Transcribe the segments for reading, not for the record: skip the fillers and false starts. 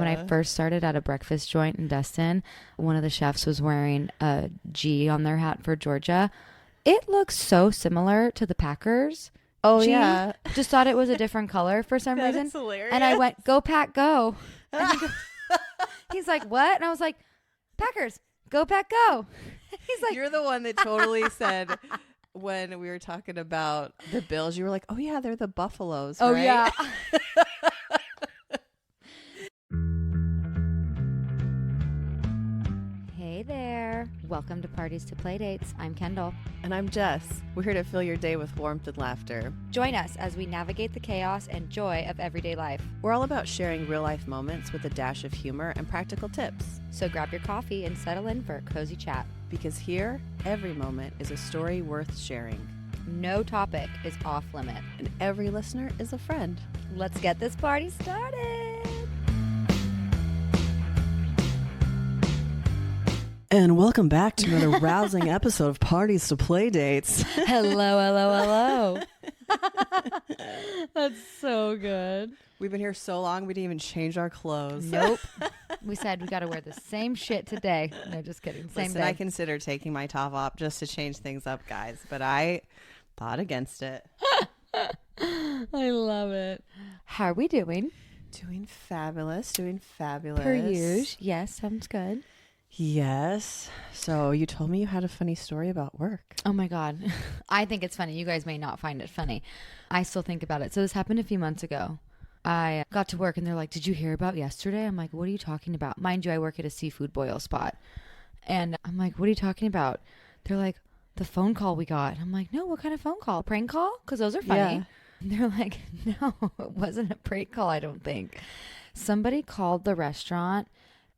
When I first started at a breakfast joint in Destin, one of the chefs was wearing a G on their hat for Georgia. It looks so similar to the Packers. Oh, G. yeah. Just thought it was a different color for some reason. That's hilarious. And I went, go Pack, go. And he's like, what? And I was like, Packers, go Pack, go. He's like, you're the one that totally said when we were talking about the Bills, you were like, oh, yeah, they're the Buffaloes. oh, right? yeah. Hey there. Welcome to Parties to Playdates. I'm Kendall. And I'm Jess. We're here to fill your day with warmth and laughter. Join us as we navigate the chaos and joy of everyday life. We're all about sharing real-life moments with a dash of humor and practical tips. So grab your coffee and settle in for a cozy chat. Because here, every moment is a story worth sharing. No topic is off limit. And every listener is a friend. Let's get this party started. And welcome back to another rousing episode of Parties to Playdates. Hello. That's so good. We've been here so long, we didn't even change our clothes. Nope. We said we got to wear the same shit today. No, just kidding. Same Listen, day. I considered taking my top off just to change things up, guys, but I fought against it. I love it. How are we doing? Doing fabulous. Per usual. Yes, sounds good. Yes. So you told me you had a funny story about work. Oh my God. I think it's funny. You guys may not find it funny. I still think about it. So this happened a few months ago. I got to work and they're like, did you hear about yesterday? I'm like, what are you talking about? Mind you, I work at a seafood boil spot. And I'm like, what are you talking about? They're like, the phone call we got. I'm like, no, what kind of phone call? Prank call? Because those are funny. Yeah. And they're like, no, it wasn't a prank call, I don't think. Somebody called the restaurant,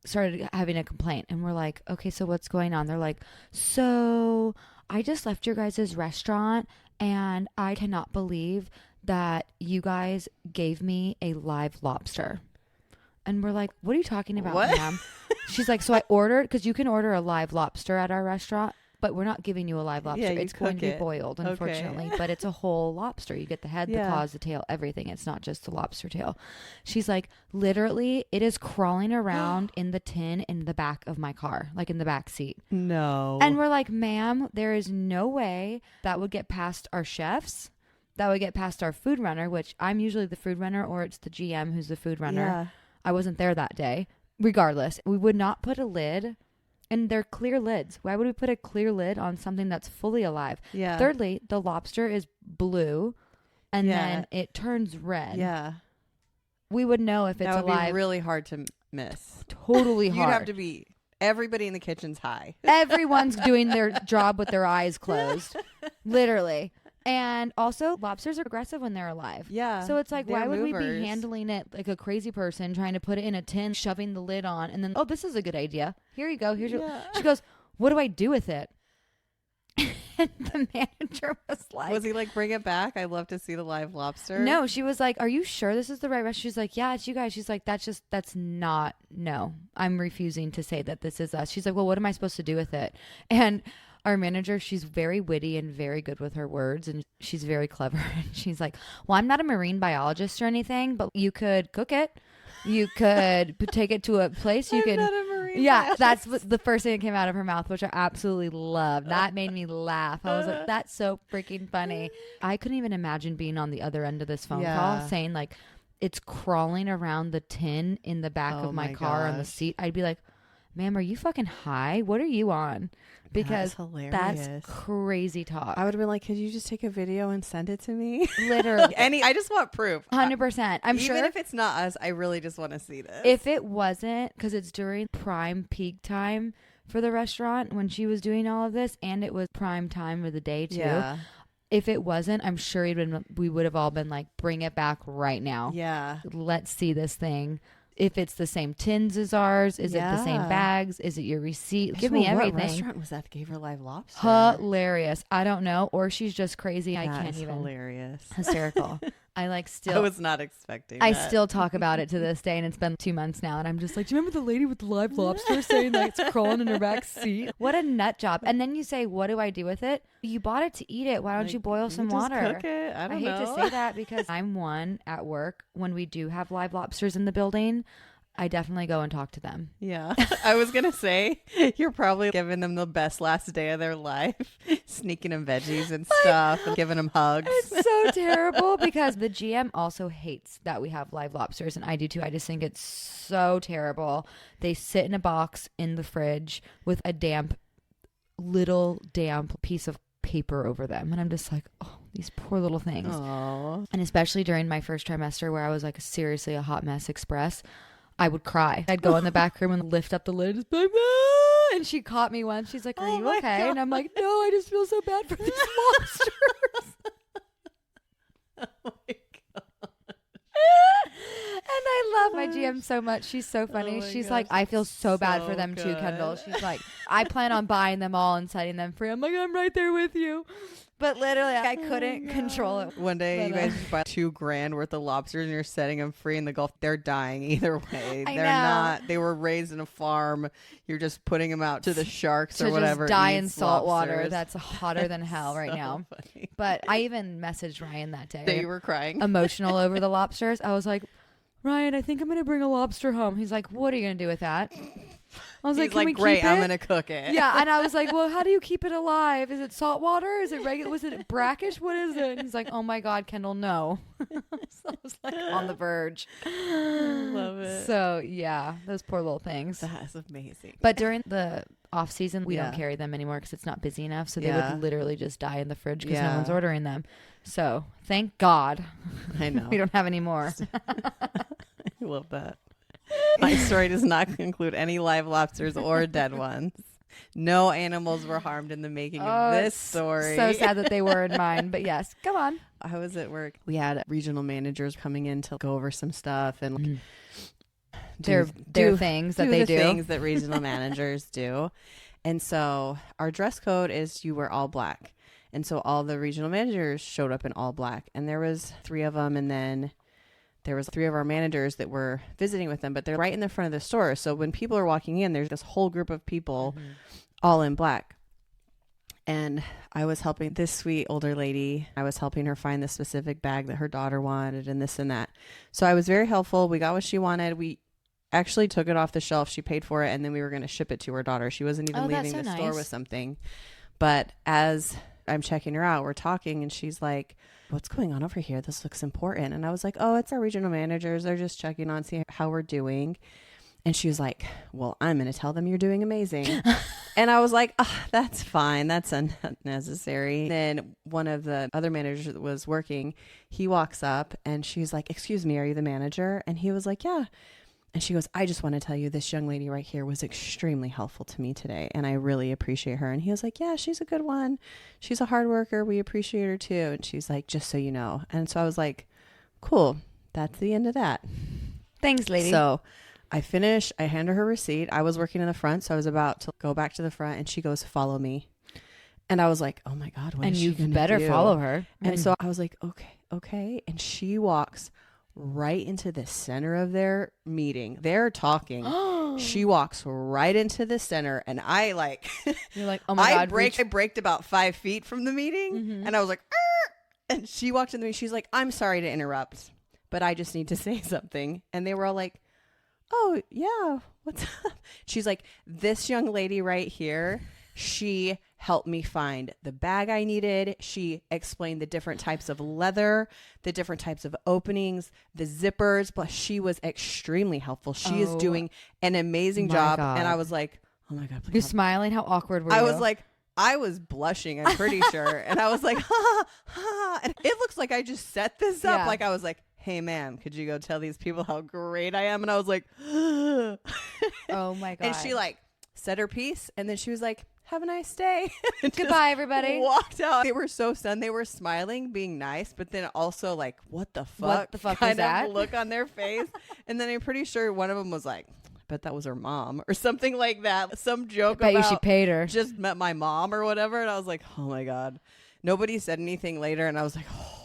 started having a complaint, and we're like, okay, so what's going on? They're like, so I just left your guys' restaurant and I cannot believe that you guys gave me a live lobster. And we're like, what are you talking about, ma'am? She's like, so I ordered, because you can order a live lobster at our restaurant, but we're not giving you a live lobster. Yeah, it's going to be it. boiled, unfortunately. Okay. But it's a whole lobster. You get the head, the claws, the tail, everything. It's not just the lobster tail. She's like, literally, it is crawling around in the tin in the back of my car, like in the back seat. No. And we're like, ma'am, there is no way that would get past our chefs. That would get past our food runner, which I'm usually the food runner, or it's the GM who's the food runner. Yeah. I wasn't there that day. Regardless, we would not put a lid. And they're clear lids. Why would we put a clear lid on something that's fully alive? Yeah. Thirdly, the lobster is blue and then it turns red. Yeah. We would know if it's that would alive. be really hard to miss. Totally hard. You'd have to be, everybody in the kitchen's high. Everyone's doing their job with their eyes closed. Literally. And also, lobsters are aggressive when they're alive. Yeah. So it's like, they're why would we movers. be handling it like a crazy person, trying to put it in a tin, shoving the lid on, and then, oh, this is a good idea. Here you go. Here's your. She goes, what do I do with it? And the manager was like, was he like, bring it back? I'd love to see the live lobster. no, she was like, are you sure this is the right restaurant? She's like, yeah, it's you guys. She's like, that's not, no, I'm refusing to say that this is us. She's like, well, what am I supposed to do with it? And our manager, she's very witty and very good with her words, and she's very clever. And she's like, well, I'm not a marine biologist or anything, but you could cook it. You could take it to a place. You can. Not a marine Yeah, biologist. that's what the first thing that came out of her mouth, which I absolutely loved. That made me laugh. I was like, that's so freaking funny. I couldn't even imagine being on the other end of this phone call saying like, it's crawling around the tin in the back of my car on the seat. I'd be like, ma'am, are you fucking high? What are you on? Because that's crazy talk. I would have been like, could you just take a video and send it to me? Literally. I just want proof. 100%. I'm Even sure if it's not us, I really just want to see this. if it wasn't, because it's during prime peak time for the restaurant when she was doing all of this, and it was prime time of the day too. Yeah. If it wasn't, I'm sure we would have all been like, bring it back right now. Yeah. Let's see this thing. If it's the same tins as ours, is it the same bags? Is it your receipt? Give me everything. What restaurant was that that gave her live lobster? Hilarious. I don't know. Or she's just crazy. I can't even. Hilarious. Hysterical. I like still. I was not expecting I that. still talk about it to this day, and it's been 2 months now, and I'm just like, do you remember the lady with the live lobster saying that it's crawling in her back seat? What a nut job. And then you say, what do I do with it? You bought it to eat it. Why don't you boil some just water? Cook it. I hate to say that because I'm one at work when we do have live lobsters in the building. I definitely go and talk to them. Yeah. I was going to say, you're probably giving them the best last day of their life, sneaking them veggies and stuff and giving them hugs. It's so terrible because the GM also hates that we have live lobsters, and I do too. I just think it's so terrible. They sit in a box in the fridge with a little damp piece of paper over them, and I'm just like, oh, these poor little things. Aww. And especially during my first trimester where I was like seriously a hot mess express, I would cry. I'd go in the back room and lift up the lid and just be like, ah! And she caught me once. She's like, are you okay? God. And I'm like, no, I just feel so bad for these lobsters. Oh my God. And I love my GM so much. She's so funny. She's like, I feel so bad for them too, Kendall. She's like, I plan on buying them all and setting them free. I'm like, I'm right there with you. But literally, I couldn't control it. One day, you guys buy $2,000 worth of lobsters and you're setting them free in the Gulf. They're dying either way. They're not. They were raised in a farm. You're just putting them out to the sharks or whatever. Just die in salt water. That's hotter than hell right now. Funny. But I even messaged Ryan that day. That you were crying. Emotional over the lobsters. I was like, Ryan, I think I'm going to bring a lobster home. He's like, what are you going to do with that? I was like, great, I'm going to cook it. Yeah. And I was like, well, how do you keep it alive? Is it salt water? Is it regular? Was it brackish? What is it? And he's like, oh my God, Kendall, no. So I was like on the verge. Love it. So yeah, those poor little things. That's amazing. But during the off season, we don't carry them anymore because it's not busy enough. So they would literally just die in the fridge because no one's ordering them. So thank God. I know. We don't have any more. I love that. My story does not include any live lobsters or dead ones. No animals were harmed in the making of this story. So sad that they were in mine, but yes, come on. I was at work. We had regional managers coming in to go over some stuff and do things that they do. Things that regional managers do. And so our dress code is you wear all black. And so all the regional managers showed up in all black. And there was 3 of them, and then there was 3 of our managers that were visiting with them, but they're right in the front of the store. So when people are walking in, there's this whole group of people all in black. And I was helping this sweet older lady. I was helping her find the specific bag that her daughter wanted and this and that. So I was very helpful. We got what she wanted. We actually took it off the shelf. She paid for it, and then we were going to ship it to her daughter. She wasn't even leaving the store with something. But as I'm checking her out, we're talking, and she's like, what's going on over here? This looks important. And I was like, oh, it's our regional managers. They're just checking on, see how we're doing. And she was like, well, I'm going to tell them you're doing amazing. And I was like, oh, that's fine. That's unnecessary. Then one of the other managers that was working, he walks up and she's like, excuse me, are you the manager? And he was like, yeah. And she goes, I just want to tell you this young lady right here was extremely helpful to me today, and I really appreciate her. And he was like, yeah, she's a good one. She's a hard worker. We appreciate her too. And she's like, just so you know. And so I was like, cool. That's the end of that. Thanks, lady. So I finished. I handed her receipt. I was working in the front, so I was about to go back to the front, and she goes, follow me. And I was like, oh my God, what is she gonna do? And you better follow her. And so I was like, okay. And she walks right into the center of their meeting. They're talking. She walks right into the center, and I like, you're like, oh my God. I braked about 5 feet from the meeting, and I was like, arr! And she walked into me. She's like, I'm sorry to interrupt, but I just need to say something. And they were all like, oh yeah, what's up? She's like, this young lady right here, she helped me find the bag I needed. She explained the different types of leather, the different types of openings, the zippers, but she was extremely helpful. She is doing an amazing job. God. And I was like, oh my God. You're smiling? How awkward were you? I was like, I was blushing, I'm pretty sure. And I was like, ha, ha. And it looks like I just set this up. Yeah. Like I was like, hey, ma'am, could you go tell these people how great I am? And I was like, oh my God. And she like said her piece. And then she was like, have a nice day. Goodbye, everybody. Walked out. They were so stunned. They were smiling, being nice, but then also like, what the fuck? What the fuck kind of that? Look on their face. And then I'm pretty sure one of them was like, I bet that was her mom or something like that. Some joke about you she paid her. Just met my mom or whatever. And I was like, oh my God. Nobody said anything later. And I was like, oh,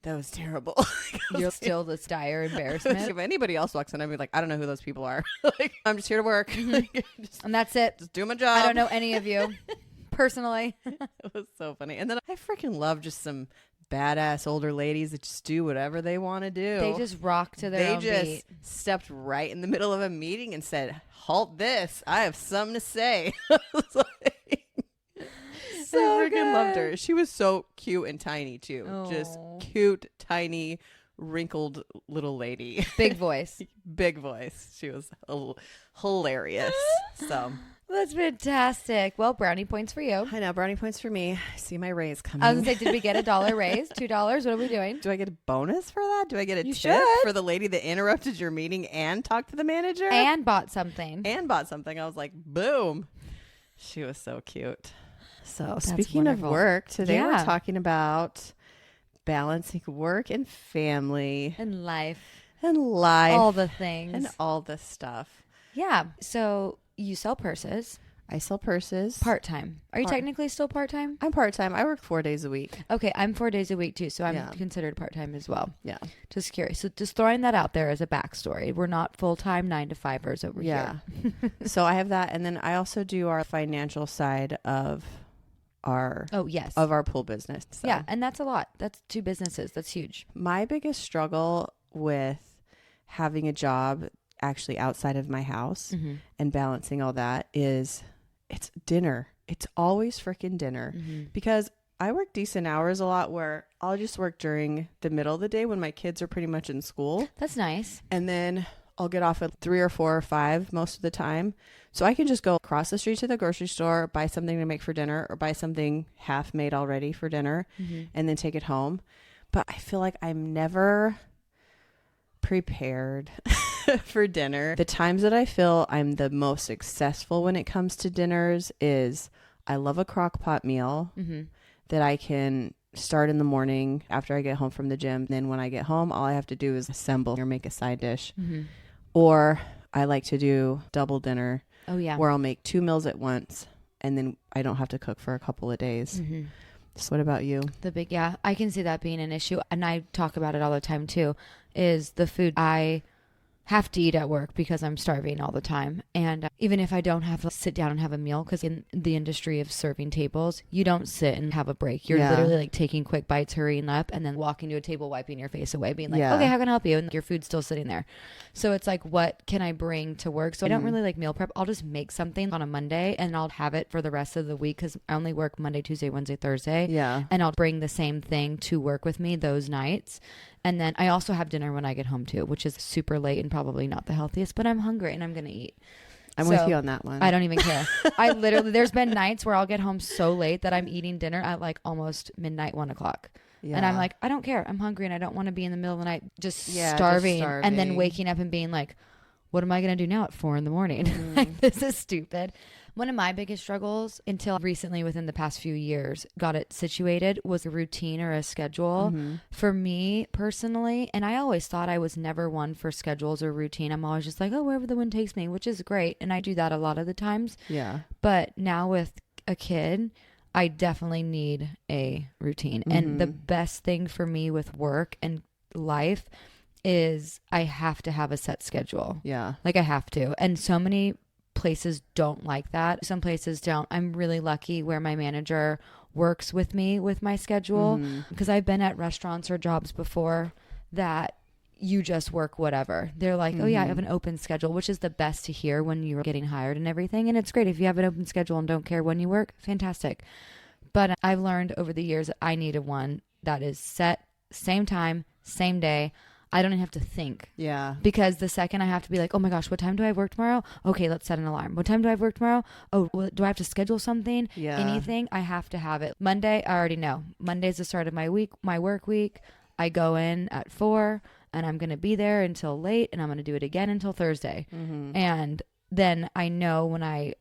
that was terrible. You're still this dire embarrassment. If anybody else walks in, I'd be like, I don't know who those people are. Like, I'm just here to work. And that's it. Just do my job. I don't know any of you personally. It was so funny. And then I freaking love just some badass older ladies that just do whatever they want to do. They just rock to their own beat. They just stepped right in the middle of a meeting and said, "Halt this! I have something to say." I was like, So I freaking good. loved her. She was so cute and tiny too. Just Oh. cute, tiny, wrinkled little lady. Big voice. Big voice. She was hilarious. So That's fantastic. Well, brownie points for you. I know, brownie points for me. I see my raise coming. I was going to say, did we get $1 raise? $2? What are we doing? Do I get a bonus for that? Do I get a You tip should. for the lady that interrupted your meeting and talked to the manager? And bought something. And bought something. I was like, boom. She was so cute. So That's speaking wonderful. of work, today Yeah. we're talking about balancing work and family And life. and life All the things. and all this stuff. Yeah. So you sell purses I sell purses. part-time. Are you Part- technically still part-time? I'm part-time. I work 4 days a week. Okay. I'm 4 days a week too. So I'm Yeah. considered part-time as well. Yeah. Just curious. So just throwing that out there as a backstory. We're not full-time 9-to-5ers over Yeah. here. So I have that. And then I also do our financial side of our Oh, yes. pool business. So Yeah. And that's a lot. That's 2 businesses. That's huge. my biggest struggle with having a job actually outside of my house Mm-hmm. and balancing all that is it's dinner. It's always freaking dinner Mm-hmm. because I work decent hours a lot where I'll just work during the middle of the day when my kids are pretty much in school. That's nice. And then I'll get off at 3 or 4 or 5 most of the time. So I can just go across the street to the grocery store, buy something to make for dinner or buy something half made already for dinner Mm-hmm. and then take it home. But I feel like I'm never prepared for dinner. The times that I feel I'm the most successful when it comes to dinners is I love a crock pot meal Mm-hmm. that I can start in the morning after I get home from the gym. Then when I get home, all I have to do is assemble or make a side dish. Mm-hmm. Or I like to do double dinner Oh, yeah. where I'll make 2 meals at once and then I don't have to cook for a couple of days. Mm-hmm. So what about you? Yeah, I can see that being an issue. And I talk about it all the time too, is the food I have to eat at work because I'm starving all the time. And even if I don't have to sit down and have a meal, because in the industry of serving tables, you don't sit and have a break. You're Yeah. literally like taking quick bites, hurrying up, and then walking to a table, wiping your face away, being like, Yeah. okay, how can I help you? And your food's still sitting there. So it's like, what can I bring to work? So I don't really like meal prep. I'll just make something on a Monday and I'll have it for the rest of the week because I only work Monday, Tuesday, Wednesday, Thursday. Yeah. And I'll bring the same thing to work with me those nights. And then I also have dinner when I get home too, which is super late and probably not the healthiest, but I'm hungry and I'm going to eat. I'm So, with you on that one. I don't even care. I literally, there's been nights where I'll get home so late that I'm eating dinner at like almost midnight, 1:00. Yeah. And I'm like, I don't care. I'm hungry and I don't want to be in the middle of the night just, Yeah, starving, just and then starving. waking up and being like, what am I going to do now at 4 a.m? Like, this is stupid. One of my biggest struggles until recently within the past few years got it situated was a routine or a schedule for me personally. And I always thought I was never one for schedules or routine. I'm always just like, oh, wherever the wind takes me, which is great. And I do that a lot of the times. Yeah. But now with a kid, I definitely need a routine. And the best thing for me with work and life is I have to have a set schedule. Yeah. Like I have to. And so many places don't like that. Some places don't. I'm really lucky where my manager works with me with my schedule because I've been at restaurants or jobs before that you just work whatever. They're like, oh yeah, I have an open schedule, which is the best to hear when you're getting hired and everything. And it's great if you have an open schedule and don't care when you work. Fantastic. But I've learned over the years that I need one that is set, same time, same day. I don't even have to think. Yeah. Because the second I have to be like, oh my gosh, what time do I have work tomorrow? Okay, let's set an alarm. What time do I have work tomorrow? Oh, well, do I have to schedule something? Yeah. Anything? I have to have it. Monday, I already know. Monday's the start of my week, my work week. I go in at 4 and I'm going to be there until late and I'm going to do it again until Thursday. And then I know when I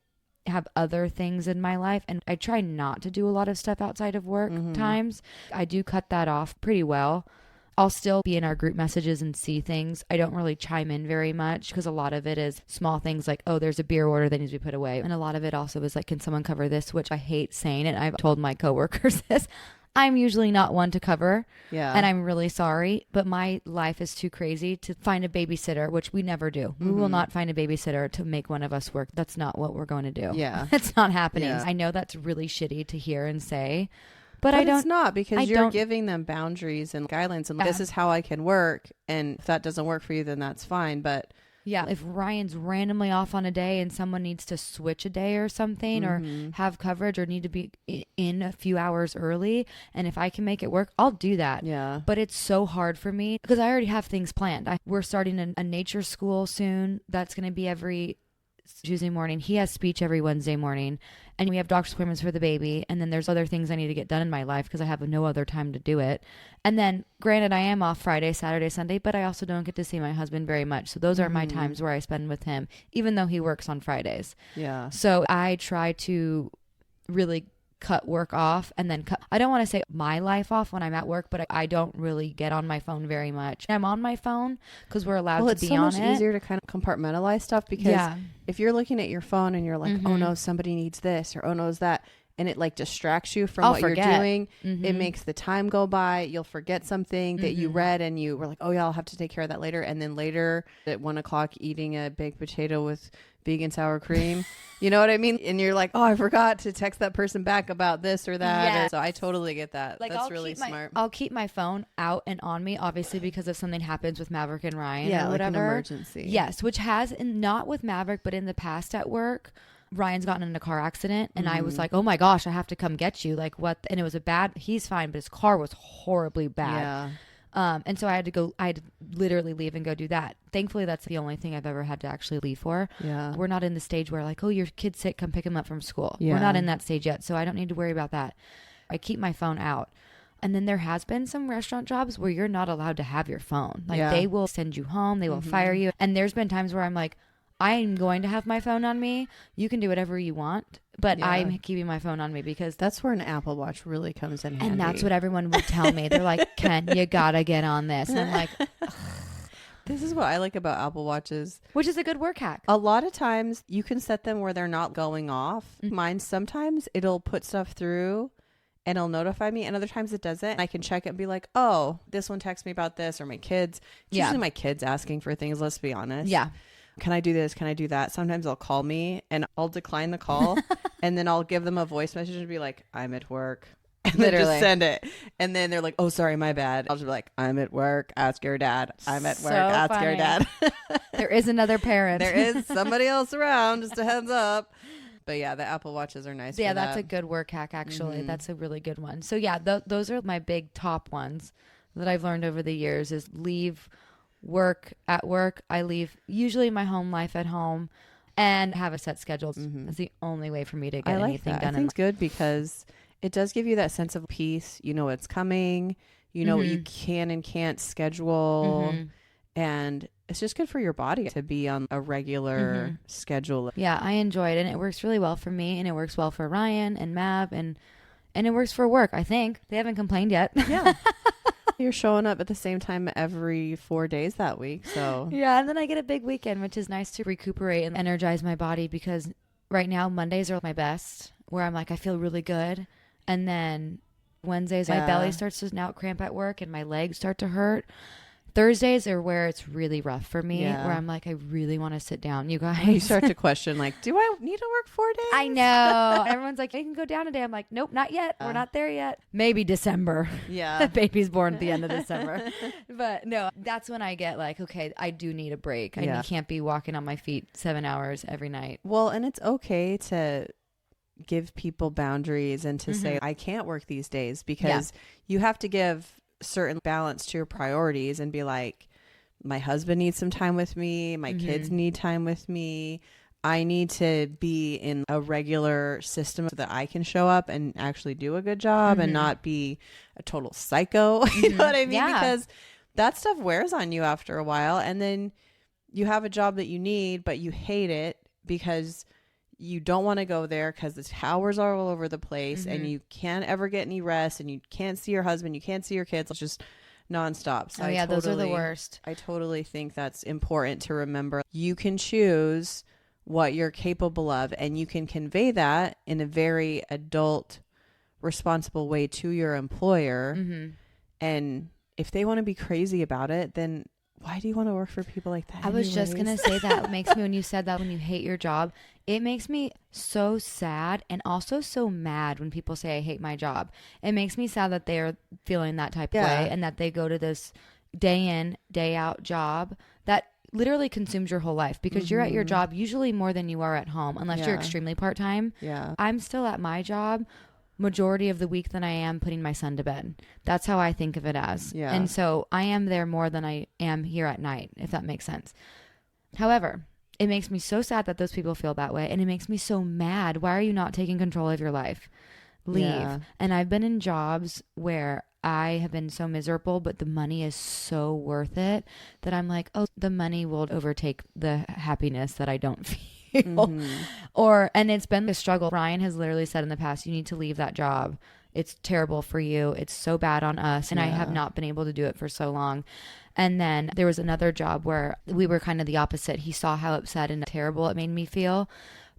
have other things in my life and I try not to do a lot of stuff outside of work times. I do cut that off pretty well. I'll still be in our group messages and see things. I don't really chime in very much because a lot of it is small things like, oh, there's a beer order that needs to be put away. And a lot of it also is like, can someone cover this? Which I hate saying it. I've told my coworkers this. I'm usually not one to cover. Yeah. And I'm really sorry, but my life is too crazy to find a babysitter, which we never do. We will not find a babysitter to make one of us work. That's not what we're going to do. Yeah. It's not happening. Yeah. I know that's really shitty to hear and say, But I don't. It's not, because I you're don't- giving them boundaries and guidelines, and Yeah. this is how I can work. And if that doesn't work for you, then that's fine. But Yeah. If Ryan's randomly off on a day and someone needs to switch a day or something or have coverage or need to be in a few hours early, and if I can make it work, I'll do that. yeah, But it's so hard for me because I already have things planned. We're starting a nature school soon. That's going to be every Tuesday morning. He has speech every Wednesday morning. And we have doctor's appointments for the baby. And then there's other things I need to get done in my life because I have no other time to do it. And then, granted, I am off Friday, Saturday, Sunday, but I also don't get to see my husband very much. So those are my times where I spend with him, even though he works on Fridays. yeah. So I try to really cut work off and then I don't want to say my life off when I'm at work, but I don't really get on my phone very much. I'm on my phone because we're allowed to be on it. It's so much easier to kind of compartmentalize stuff, because if you're looking at your phone and you're like, oh no, somebody needs this, or oh no, is that, and it like distracts you from what you're doing. It makes the time go by. You'll forget something that you read and you were like, oh yeah, I'll have to take care of that later. And then later at 1 o'clock eating a baked potato with vegan sour cream, you know what I mean? And you're like, oh, I forgot to text that person back about this or that. Yes. So I totally get that. Like, that's really smart. I'll keep my phone out and on me, obviously, because if something happens with Maverick and Ryan or like whatever. an emergency. Yes, which has, not with Maverick, but in the past at work, Ryan's gotten in a car accident and I was like, oh my gosh, I have to come get you. Like what? And it was he's fine, but his car was horribly bad. Yeah. And so I had to literally leave and go do that. Thankfully, that's the only thing I've ever had to actually leave for. Yeah. We're not in the stage where like, oh, your kid's sick, come pick him up from school. Yeah. We're not in that stage yet. So I don't need to worry about that. I keep my phone out. And then there has been some restaurant jobs where you're not allowed to have your phone. Like they will send you home. They will fire you. And there's been times where I'm like, I'm going to have my phone on me. You can do whatever you want, but I'm keeping my phone on me because that's where an Apple Watch really comes in handy. And that's what everyone would tell me. They're like, Ken, you gotta get on this. And I'm like, this is what I like about Apple Watches. Which is a good work hack. A lot of times you can set them where they're not going off. Mine, sometimes it'll put stuff through and it'll notify me, and other times it doesn't. I can check it and be like, oh, this one texted me about this, or my kids. It's usually my kids asking for things, let's be honest. Yeah. Can I do this? Can I do that? Sometimes they'll call me and I'll decline the call and then I'll give them a voice message and be like, I'm at work. And then just send it. And then they're like, oh, sorry, my bad. I'll just be like, I'm at work. Ask your dad. I'm at work. Ask your dad. There is another parent. There is somebody else around. Just a heads up. But yeah, the Apple Watches are nice. Yeah, that's a good work hack, actually. That's a really good one. So yeah, those are my big top ones that I've learned over the years is leave work at work. I leave usually my home life at home and have a set schedule. That's the only way for me to get anything done. I think it's good because it does give you that sense of peace. You know what's coming. You know what you can and can't schedule. And it's just good for your body to be on a regular schedule. Yeah, I enjoy it. And it works really well for me. And it works well for Ryan and Mav. And it works for work, I think. They haven't complained yet. Yeah. You're showing up at the same time every 4 days that week. So yeah, and then I get a big weekend, which is nice to recuperate and energize my body because right now Mondays are my best, where I'm like, I feel really good. And then Wednesdays, my belly starts to now cramp at work and my legs start to hurt. Thursdays are where it's really rough for me, where I'm like, I really want to sit down, you guys. You start to question, like, do I need to work 4 days? I know. Everyone's like, you can go down a day. I'm like, nope, not yet. We're not there yet. Maybe December. Yeah. The baby's born at the end of December. But no, that's when I get like, okay, I do need a break. I can't be walking on my feet 7 hours every night. Well, and it's okay to give people boundaries and to say, I can't work these days, because you have to give certain balance to your priorities and be like, my husband needs some time with me, my kids need time with me, I need to be in a regular system so that I can show up and actually do a good job and not be a total psycho. You know what I mean? Because that stuff wears on you after a while, and then you have a job that you need but you hate it because you don't want to go there because the towers are all over the place and you can't ever get any rest and you can't see your husband, you can't see your kids. It's just nonstop. So those are the worst. I totally think that's important to remember. You can choose what you're capable of, and you can convey that in a very adult, responsible way to your employer. And if they want to be crazy about it, then why do you want to work for people like that? I was just going to say that. It makes me, when you said that, when you hate your job, it makes me so sad and also so mad when people say I hate my job. It makes me sad that they're feeling that type of way and that they go to this day in, day out job that literally consumes your whole life, because you're at your job usually more than you are at home, unless you're extremely part-time. Yeah. I'm still at my job majority of the week than I am putting my son to bed. That's how I think of it as. Yeah. And so I am there more than I am here at night, if that makes sense. However, it makes me so sad that those people feel that way. And it makes me so mad. Why are you not taking control of your life? Leave. Yeah. And I've been in jobs where I have been so miserable, but the money is so worth it that I'm like, oh, the money will overtake the happiness that I don't feel. And it's been a struggle. Ryan has literally said in the past, you need to leave that job. It's terrible for you. It's so bad on us. And I have not been able to do it for so long. And then there was another job where we were kind of the opposite. He saw how upset and terrible it made me feel.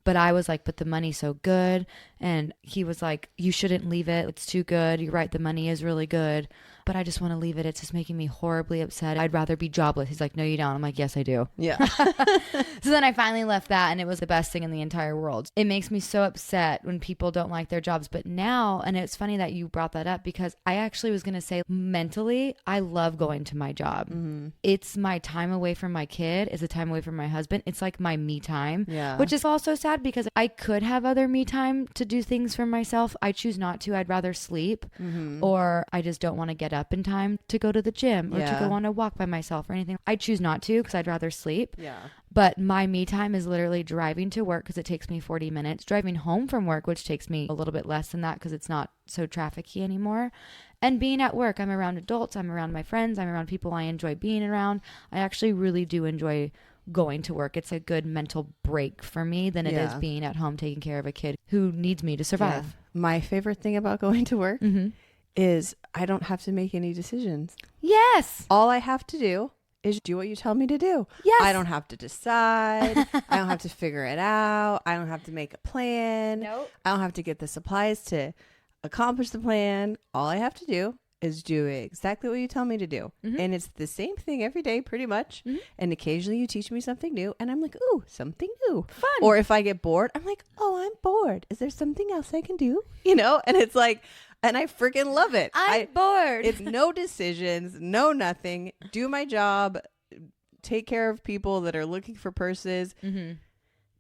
But I was like, but the money's so good. And he was like, you shouldn't leave it. It's too good. You're right. The money is really good. But I just want to leave it. It's just making me horribly upset. I'd rather be jobless. He's like, no, you don't. I'm like, yes, I do. Yeah. So then I finally left that, and it was the best thing in the entire world. It makes me so upset when people don't like their jobs. But now, and it's funny that you brought that up, because I actually was going to say mentally, I love going to my job. It's my time away from my kid. It's a time away from my husband. It's like my me time, which is also sad because I could have other me time to do things for myself. I choose not to. I'd rather sleep, or I just don't want to get up in time to go to the gym or to go on a walk by myself or anything. I choose not to because I'd rather sleep. Yeah. But my me time is literally driving to work, because it takes me 40 minutes, driving home from work, which takes me a little bit less than that because it's not so trafficky anymore, and being at work. I'm around adults. I'm around my friends. I'm around people I enjoy being around. I actually really do enjoy going to work. It's a good mental break for me than it is being at home taking care of a kid who needs me to survive. Yeah. My favorite thing about going to work is I don't have to make any decisions. Yes. All I have to do is do what you tell me to do. Yes. I don't have to decide. I don't have to figure it out. I don't have to make a plan. Nope. I don't have to get the supplies to accomplish the plan. All I have to do is do exactly what you tell me to do. And it's the same thing every day, pretty much. And occasionally you teach me something new, and I'm like, ooh, something new. Fun. Or if I get bored, I'm like, oh, I'm bored. Is there something else I can do? You know? And it's like, and I freaking love it. I'm bored. It's no decisions, no nothing. Do my job, take care of people that are looking for purses,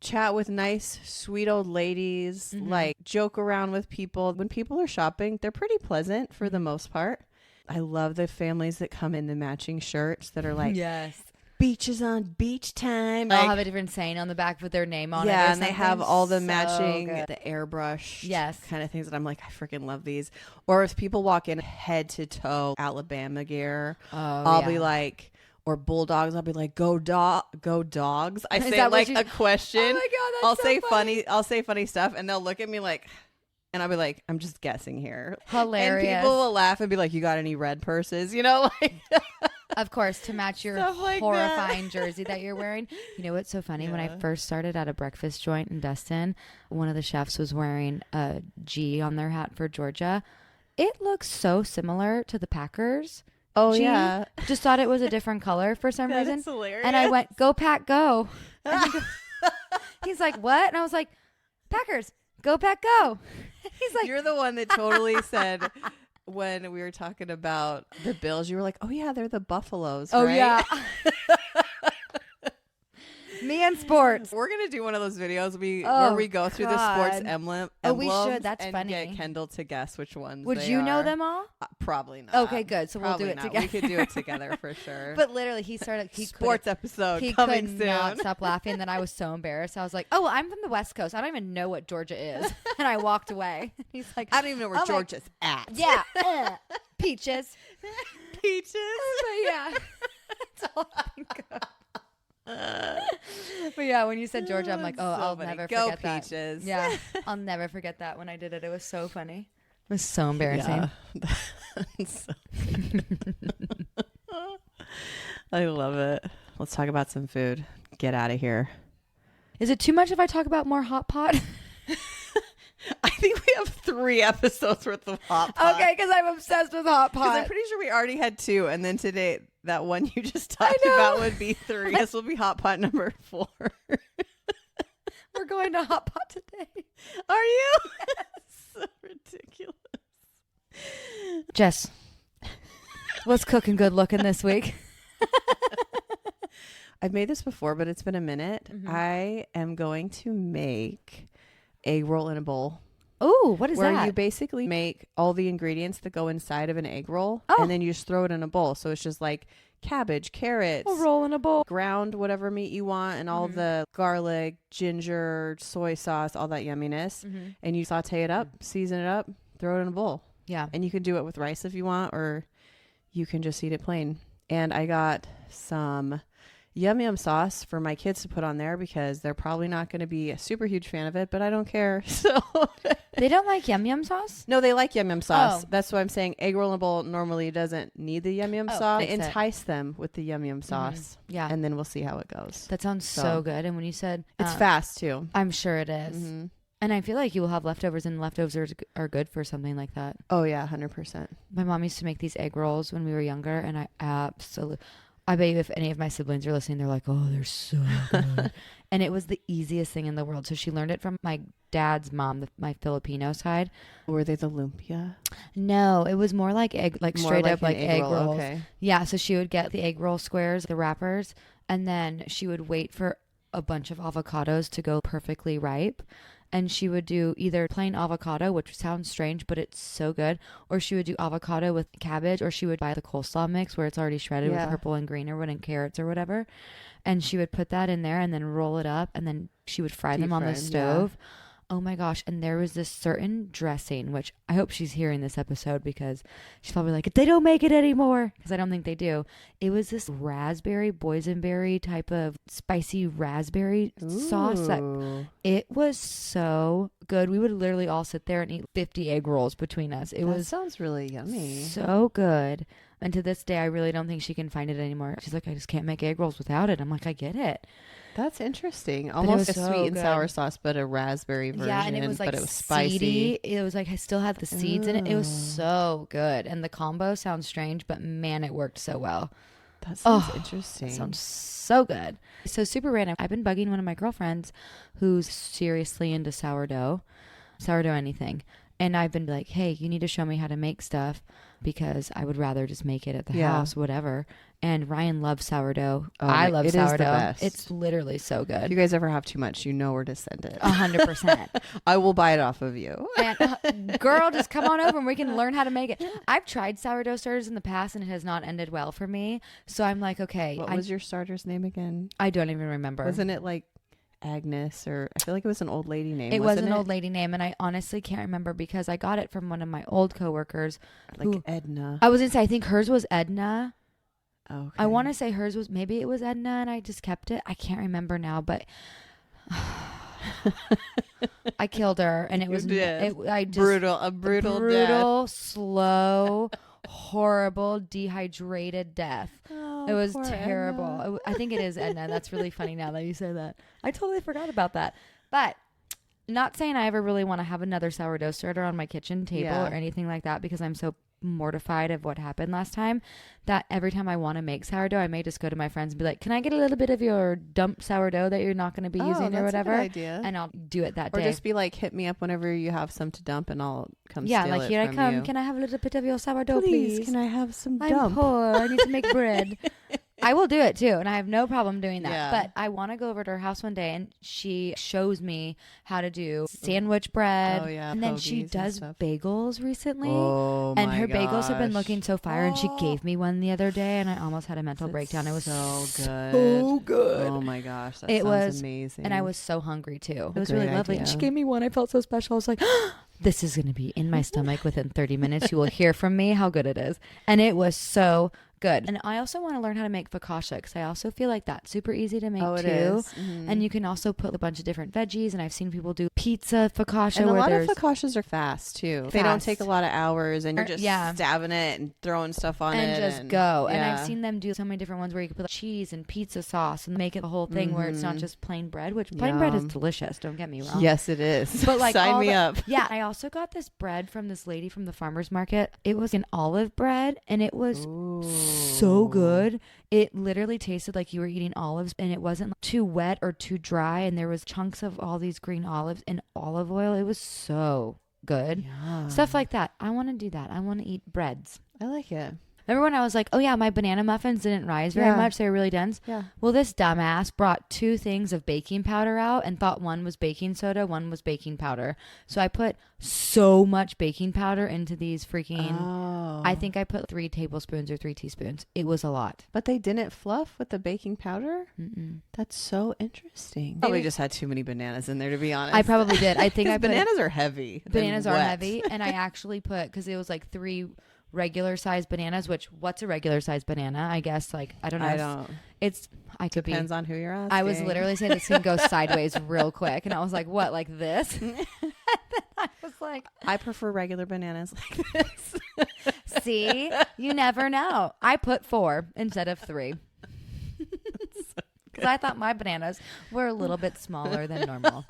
chat with nice, sweet old ladies, like joke around with people. When people are shopping, they're pretty pleasant for the most part. I love the families that come in the matching shirts that are like, yes, beaches on beach time. They'll like, have a different saying on the back with their name on it. yeah, and they have all the So matching, good. the airbrush Yes. kind of things that I'm like, I freaking love these. Or if people walk in head to toe Alabama gear, I'll be like, or Bulldogs, I'll be like, go dogs. I Is say that what like you- a question. Oh my God, that's I'll so say funny. I'll say funny stuff, and they'll look at me like, and I'll be like, I'm just guessing here. Hilarious. And people will laugh and be like, you got any red purses? You know, like. Of course, to match your Stuff like horrifying jersey that you're wearing. You know what's so funny? When I first started at a breakfast joint in Destin, one of the chefs was wearing a G on their hat for Georgia. It looks so similar to the Packers. Oh, G. yeah. Just thought it was a different color for some reason. That's hilarious. And I went, go Pack, go. And he's like, what? And I was like, Packers, go Pack, go. He's like, You're the one that totally said when we were talking about the Bills, you were like, oh, yeah, they're the Buffaloes. oh, right? yeah. Me and sports. We're going to do one of those videos where Oh, we go through the sports God. emblems. Oh, we should. That's and funny. get Kendall to guess which ones Would they you know are. them all? Probably not. Okay, good. So Probably we'll do it not. together. We could do it together for sure. But literally, he started. He Sports couldn't- episode He coming could soon. not stop laughing. Then I was so embarrassed. I was like, "Oh, well, I'm from the West Coast. I don't even know what Georgia is." And I walked away. He's like, I don't even know where "Oh my- Georgia's at. Yeah, peaches." Peaches. But yeah, that's all I think of. But yeah, when you said Georgia, I'm like, That's "Oh, so I'll funny. never Go forget that." Peaches. Yeah, I'll never forget that when I did it. It was so funny. It was so embarrassing. Yeah. That's so I love it. Let's talk about some food. Get out of here. Is it too much if I talk about more hot pot? I think we have 3 episodes worth of hot pot. Okay, because I'm obsessed with hot Because I'm pot. pretty sure we already had 2, and then today that one you just talked about would be 3. This will be hot pot number 4. We're going to hot pot today. Are you? So ridiculous. Jess, what's cooking good looking this week? I've made this before, but it's been a minute. Mm-hmm. I am going to make egg roll in a bowl. Oh, what is where that? you basically make all the ingredients that go inside of an egg roll, Oh. and then you just throw it in a bowl. So it's just like cabbage, carrots, A roll in a bowl. ground whatever meat you want, and all the garlic, ginger, soy sauce, all that yumminess. Mm-hmm. And you saute it up, season it up, throw it in a bowl. Yeah. And you can do it with rice if you want, or you can just eat it plain. And I got some yum yum sauce for my kids to put on there because they're probably not going to be a super huge fan of it, but I don't care. So They don't like yum yum sauce? no, they like yum yum sauce. Oh. That's why I'm saying egg roll in a bowl normally doesn't need the yum yum sauce. makes sense. Entice them with the yum yum sauce, Yeah. and then we'll see how it goes. That sounds so So. good. And when you said It's fast too. I'm sure it is. Mhm. And I feel like you will have leftovers, and leftovers are good for something like that. Oh yeah, 100%. My mom used to make these egg rolls when we were younger, and I bet you if any of my siblings are listening, they're like, oh, they're so good. And it was the easiest thing in the world. So she learned it from my dad's mom, my Filipino side. Were they the lumpia? No, it was more like More straight up an like egg rolls. Okay. Yeah, so she would get the egg roll squares, the wrappers, and then she would wait for a bunch of avocados to go perfectly ripe. And she would do either plain avocado, which sounds strange, but it's so good. Or she would do avocado with cabbage, or she would buy the coleslaw mix where it's already shredded with purple and green or what, and carrots or whatever. And she would put that in there and then roll it up, and then she would fry them on the stove. Yeah. Oh my gosh. And there was this certain dressing, which I hope she's hearing this episode because she's probably like, they don't make it anymore. Because I don't think they do. It was this raspberry, boysenberry type of spicy raspberry sauce. It was so good. We would literally all sit there and eat 50 egg rolls between us. That sounds really yummy. So good. And to this day, I really don't think she can find it anymore. She's like, I just can't make egg rolls without it. I'm like, I get it. That's interesting. Almost a so sweet and good. sour sauce, but a raspberry version. Yeah, and it was like but it was spicy. seedy. It was like I still had the seeds in it. It was so good. And the combo sounds strange, but man, it worked so well. That sounds interesting. That sounds so good. So super random. I've been bugging one of my girlfriends who's seriously into sourdough anything. And I've been like, hey, you need to show me how to make stuff because I would rather just make it at the house, whatever. And Ryan loves sourdough. I love sourdough. Is the best. It's literally so good. If you guys ever have too much, you know where to send it. 100%. I will buy it off of you. And girl, just come on over and we can learn how to make it. I've tried sourdough starters in the past and it has not ended well for me. So I'm like, okay. What was your starter's name again? I don't even remember. Wasn't it like Agnes, or I feel like it was an old lady name. It was an old lady name, and I honestly can't remember because I got it from one of my old coworkers. Like Edna. I was gonna say, I think hers was Edna. Okay. I want to say hers was, maybe it was Edna, and I just kept it. I can't remember now, but I killed her, and it was a brutal death. Slow, horrible, dehydrated death. Oh, it was terrible. I think it is Edna. That's really funny now that you say that. I totally forgot about that. But not saying I ever really want to have another sourdough starter on my kitchen table or anything like that because I'm so mortified of what happened last time that every time I want to make sourdough, I may just go to my friends and be like, can I get a little bit of your dumped sourdough that you're not going to be using or whatever? That's a good idea. And I'll do it that day. Or just be like, hit me up whenever you have some to dump and I'll come steal like, it here I from come. you. Can I have a little bit of your sourdough, please? Can I have some I'm dump? poor. I need to make bread. I will do it too, and I have no problem doing that. Yeah. But I want to go over to her house one day, and she shows me how to do sandwich bread. Oh, yeah, and then she does stuff. bagels recently. Oh, and my her bagels have been gosh. looking so fire, and she gave me one the other day, and I almost had a mental breakdown. It was so good. So good. Oh my gosh, that It sounds was amazing. And I was so hungry too. It was Great really lovely. And she idea. gave me one. I felt so special. I was like, this is going to be in my stomach within 30 minutes. You will hear from me how good it is. And it was so good. And I also want to learn how to make focaccia because I also feel like that's super easy to make too. It is. Mm-hmm. And you can also put a bunch of different veggies. And I've seen people do pizza focaccia. And a where lot of there's focaccias are fast too. They don't take a lot of hours, and you're just stabbing it and throwing stuff on it and just go. Yeah. And I've seen them do so many different ones where you can put cheese and pizza sauce and make it the whole thing where it's not just plain bread, which plain bread is delicious. Don't get me wrong. Yes, it is. But like, sign me up. Yeah, I also got this bread from this lady from the farmer's market. It was an olive bread, and it was so good. It literally tasted like you were eating olives, and it wasn't too wet or too dry. And there was chunks of all these green olives and olive oil. It was so good. Yeah. Stuff like that. I want to do that. I want to eat breads. I like it. Remember when I was like, oh yeah, my banana muffins didn't rise very much. They were really dense. Yeah. Well, this dumbass brought 2 things of baking powder out and thought one was baking soda, one was baking powder. So I put so much baking powder into these freaking, I think I put 3 tablespoons or 3 teaspoons. It was a lot. But they didn't fluff with the baking powder? Mm-mm. That's so interesting. Probably just had too many bananas in there, to be honest. I probably did. I think bananas are heavy. Bananas are heavy. And I actually put, because it was like 3 regular size bananas, which what's a regular size banana? I guess like I don't know. Depends on who you're asking. I was literally saying this can go sideways real quick, and I was like, what, like this? And then I was like, I prefer regular bananas like this. See, you never know. I put 4 instead of 3 because I thought my bananas were a little bit smaller than normal.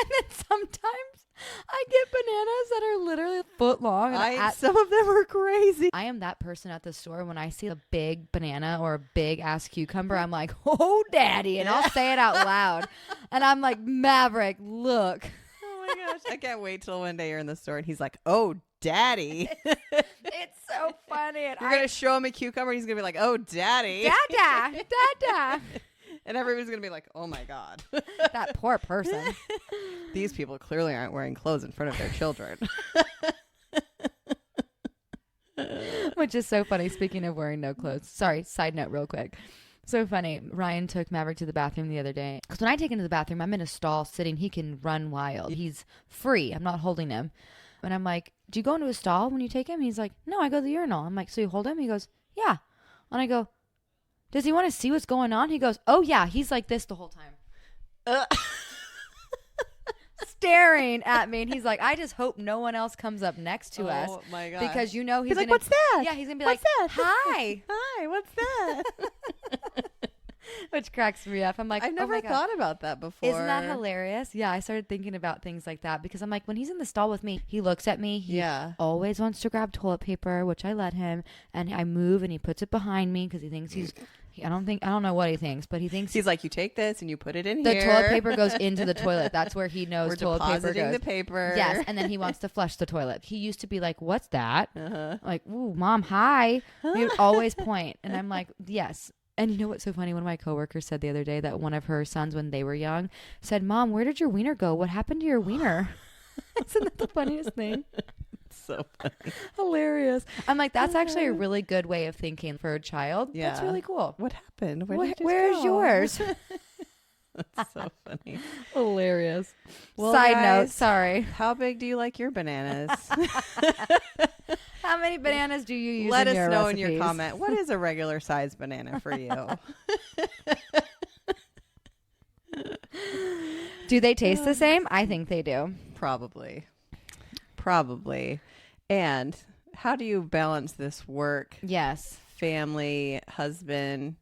And then sometimes I get bananas that are literally a foot long. And some of them are crazy. I am that person at the store when I see a big banana or a big ass cucumber, I'm like, oh, daddy. And I'll say it out loud. And I'm like, Maverick, look. Oh my gosh. I can't wait till one day you're in the store and he's like, oh, daddy. It's so funny. And you're going to show him a cucumber and he's going to be like, oh, daddy. Dada. Dada. And everybody's going to be like, oh my God. That poor person. These people clearly aren't wearing clothes in front of their children. Which is so funny. Speaking of wearing no clothes. Sorry, side note real quick. So funny. Ryan took Maverick to the bathroom the other day. Because when I take him to the bathroom, I'm in a stall sitting. He can run wild. He's free. I'm not holding him. And I'm like, do you go into a stall when you take him? He's like, no, I go to the urinal. I'm like, so you hold him? He goes, yeah. And I go, does he want to see what's going on? He goes, oh, yeah. He's like this the whole time. Staring at me. And he's like, I just hope no one else comes up next to us. Oh, my God. Because you know he's like, what's that? Yeah, he's going to be what's like, that? Hi. Hi, what's that? Which cracks me up. I'm like, I've never thought about that before. Isn't that hilarious? Yeah, I started thinking about things like that because I'm like, when he's in the stall with me, he looks at me. He always wants to grab toilet paper, which I let him. And I move and he puts it behind me because he thinks I don't know what he thinks, but he thinks he's like, you take this and you put it in the here. The toilet paper goes into the toilet. That's where he knows We're toilet paper depositing goes. the paper. Yes, and then he wants to flush the toilet. He used to be like, what's that? Like, ooh, mom, hi. He would always point. And I'm like, yes. And you know what's so funny? One of my coworkers said the other day that one of her sons, when they were young, said, Mom, where did your wiener go? What happened to your wiener? Isn't that the funniest thing? So funny. Hilarious. I'm like, that's actually a really good way of thinking for a child. Yeah. That's really cool. What happened? Where's yours? That's so funny. Hilarious. Well, Side guys, note, sorry. How big do you like your bananas? How many bananas do you use Let in us your know recipes? in your comment. What is a regular size banana for you? Do they taste the same? I think they do. Probably. And how do you balance this work? Yes. Family, husband,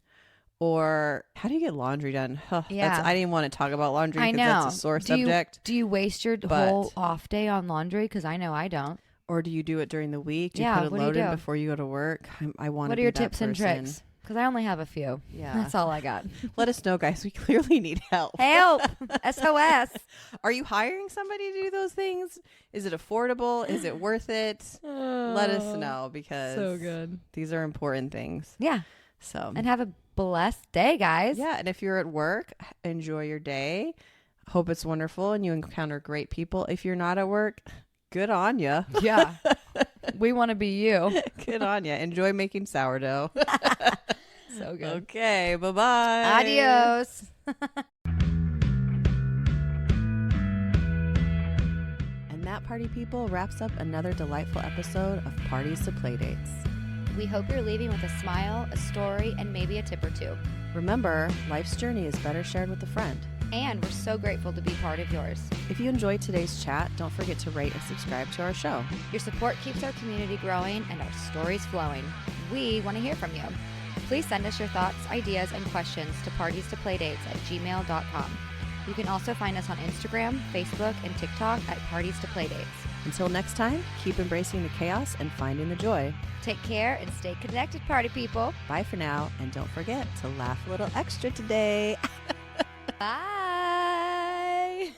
or how do you get laundry done? Yeah. I didn't want to talk about laundry I because know. that's a sore subject. Do you waste your whole off day on laundry? Because I know I don't. Or do you do it during the week? Do you Yeah, put it what do you loaded do? before you go to work? I want to What be are your that tips and person. tricks? Because I only have a few. Yeah. That's all I got. Let us know, guys. We clearly need help. Help! SOS! Are you hiring somebody to do those things? Is it affordable? Is it worth it? Let us know because so good. These are important things. Yeah. So and have a blessed day, guys. Yeah. And if you're at work, enjoy your day. Hope it's wonderful and you encounter great people. If you're not at work, good on you. Yeah. We want to be you. Good on you. Enjoy making sourdough. So good. Okay. Bye-bye. Adios. And that, party people, wraps up another delightful episode of Parties to Playdates. We hope you're leaving with a smile, a story, and maybe a tip or two. Remember, life's journey is better shared with a friend. And we're so grateful to be part of yours. If you enjoyed today's chat, don't forget to rate and subscribe to our show. Your support keeps our community growing and our stories flowing. We want to hear from you. Please send us your thoughts, ideas, and questions to partiestoplaydates@gmail.com. You can also find us on Instagram, Facebook, and TikTok at Parties to Playdates. Until next time, keep embracing the chaos and finding the joy. Take care and stay connected, party people. Bye for now, and don't forget to laugh a little extra today. Bye.